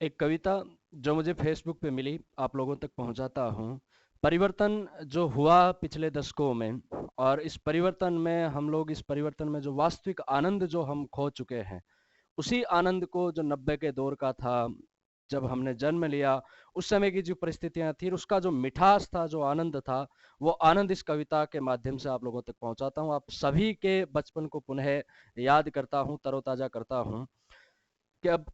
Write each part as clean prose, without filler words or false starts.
एक कविता जो मुझे फेसबुक पे मिली, आप लोगों तक पहुंचाता हूँ। परिवर्तन जो हुआ पिछले दशकों में, और इस परिवर्तन में हम लोग, इस परिवर्तन में जो वास्तविक आनंद जो हम खो चुके हैं, उसी आनंद को जो 90 के दौर का था, जब हमने जन्म लिया, उस समय की जो परिस्थितियां थी, उसका जो मिठास था, जो आनंद था, वो आनंद इस कविता के माध्यम से आप लोगों तक पहुंचाता हूँ। आप सभी के बचपन को पुनः याद करता हूँ, तरोताजा करता हूँ कि अब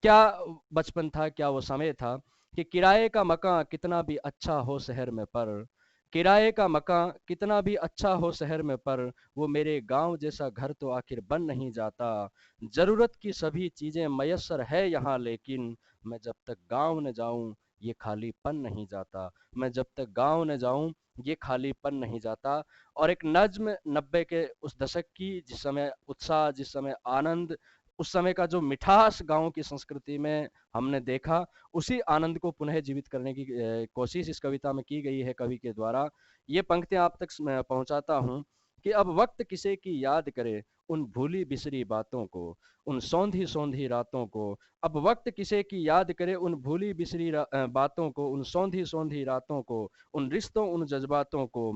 क्या बचपन था, क्या वो समय था कि किराए का मकान कितना भी अच्छा हो शहर में, पर किराए का मकान कितना भी अच्छा हो शहर में, पर वो मेरे गांव जैसा घर तो आखिर बन नहीं जाता। जरूरत की सभी चीजें मयस्सर है यहाँ, लेकिन मैं जब तक गांव न जाऊं ये खालीपन नहीं जाता। मैं जब तक गांव न जाऊं ये खालीपन नहीं जाता। और एक नज्म 90 के उस दशक की, जिस समय उत्साह, जिस समय आनंद, उस समय का जो मिठास गाँव की संस्कृति में हमने देखा, उसी आनंद को पुनः जीवित करने की कोशिश इस कविता में की गई है कवि के द्वारा। ये पंक्तियां आप तक मैं पहुंचाता हूँ कि अब वक्त किसे की याद करे उन भूली बिसरी बातों को, उन सौंधी सौंधी रातों को। अब वक्त किसे की याद करे उन भूली बिसरी बातों को, उन सौंधी सौंधी रातों को, उन रिश्तों, उन जज्बातों को।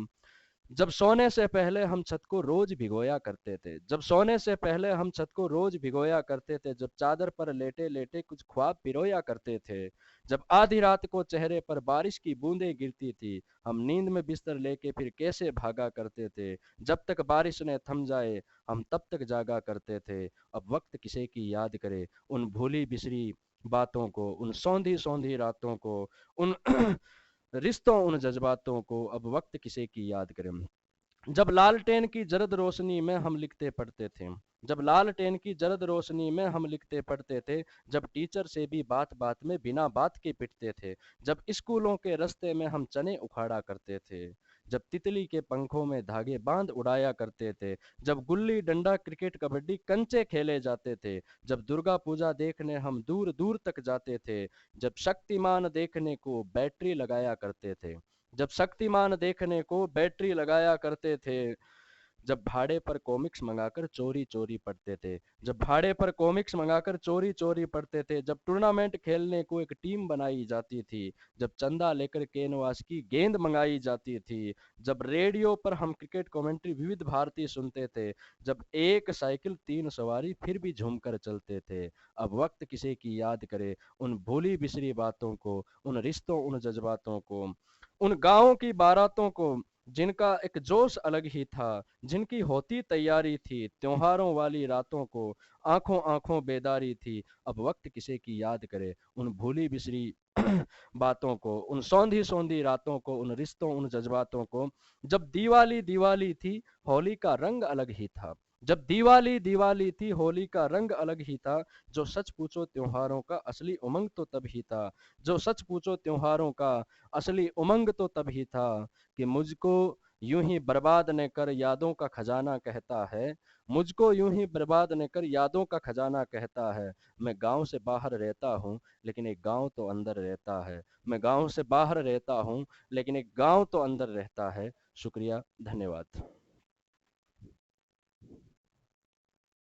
जब सोने से पहले हम छत को रोज भिगोया करते थे, जब सोने से पहले हम छत को रोज भिगोया करते थे, जब चादर पर लेटे लेटे कुछ ख्वाब पिरोया करते थे, जब आधी रात को चेहरे पर बारिश की बूंदें गिरती थी, हम नींद में बिस्तर लेके फिर कैसे भागा करते थे, जब तक बारिश ने थम जाए हम तब तक जागा करते थे। अब वक्त किसे की याद करे उन भूली बिसरी बातों को, उन सौंधी सौंधी रातों को, उन रिश्तों, उन जज्बातों को। अब वक्त किसे की याद करें। जब लालटेन की जर्द रोशनी में हम लिखते पढ़ते थे, जब लालटेन की जर्द रोशनी में हम लिखते पढ़ते थे, जब टीचर से भी बात बात में बिना बात के पिटते थे, जब स्कूलों के रास्ते में हम चने उखाड़ा करते थे, जब तितली के पंखों में धागे बांध उड़ाया करते थे, जब गुल्ली डंडा क्रिकेट कबड्डी कंचे खेले जाते थे, जब दुर्गा पूजा देखने हम दूर दूर तक जाते थे, जब शक्तिमान देखने को बैटरी लगाया करते थे, जब शक्तिमान देखने को बैटरी लगाया करते थे, जब भाड़े पर कॉमिक्स मंगाकर चोरी चोरी पढ़ते थे, जब भाड़े पर कॉमिक्स मंगाकर चोरी चोरी पढ़ते थे, जब टूर्नामेंट खेलने को एक टीम बनाई जाती थी, जब चंदा लेकर कैनवास की गेंद मंगाई जाती थी, जब रेडियो पर हम क्रिकेट कमेंट्री विविध भारती सुनते थे, जब एक साइकिल तीन सवारी फिर भी झूमकर चलते थे। अब वक्त किसे की याद करे उन भूली बिसरी बातों को, उन रिश्तों, उन जज्बातों को, उन गाँवों की बारातों को, जिनका एक जोश अलग ही था, जिनकी होती तैयारी थी त्योहारों वाली रातों को, आंखों आंखों बेदारी थी। अब वक्त किसे की याद करे उन भूली बिसरी बातों को, उन सौंधी सौंधी रातों को, उन रिश्तों, उन जज्बातों को। जब दिवाली दिवाली थी होली का रंग अलग ही था, जब दिवाली दिवाली थी होली का रंग अलग ही था। जो सच पूछो त्योहारों का असली उमंग तो तब ही था, जो सच पूछो त्योहारों का असली उमंग तो तब ही था कि मुझको यूं ही बर्बाद न कर यादों का खजाना कहता है, मुझको यूं ही बर्बाद न कर यादों का खजाना कहता है। मैं गांव से बाहर रहता हूँ लेकिन एक गांव तो अंदर रहता है, मैं गांव से बाहर रहता हूँ लेकिन एक गांव तो अंदर रहता है। शुक्रिया, धन्यवाद।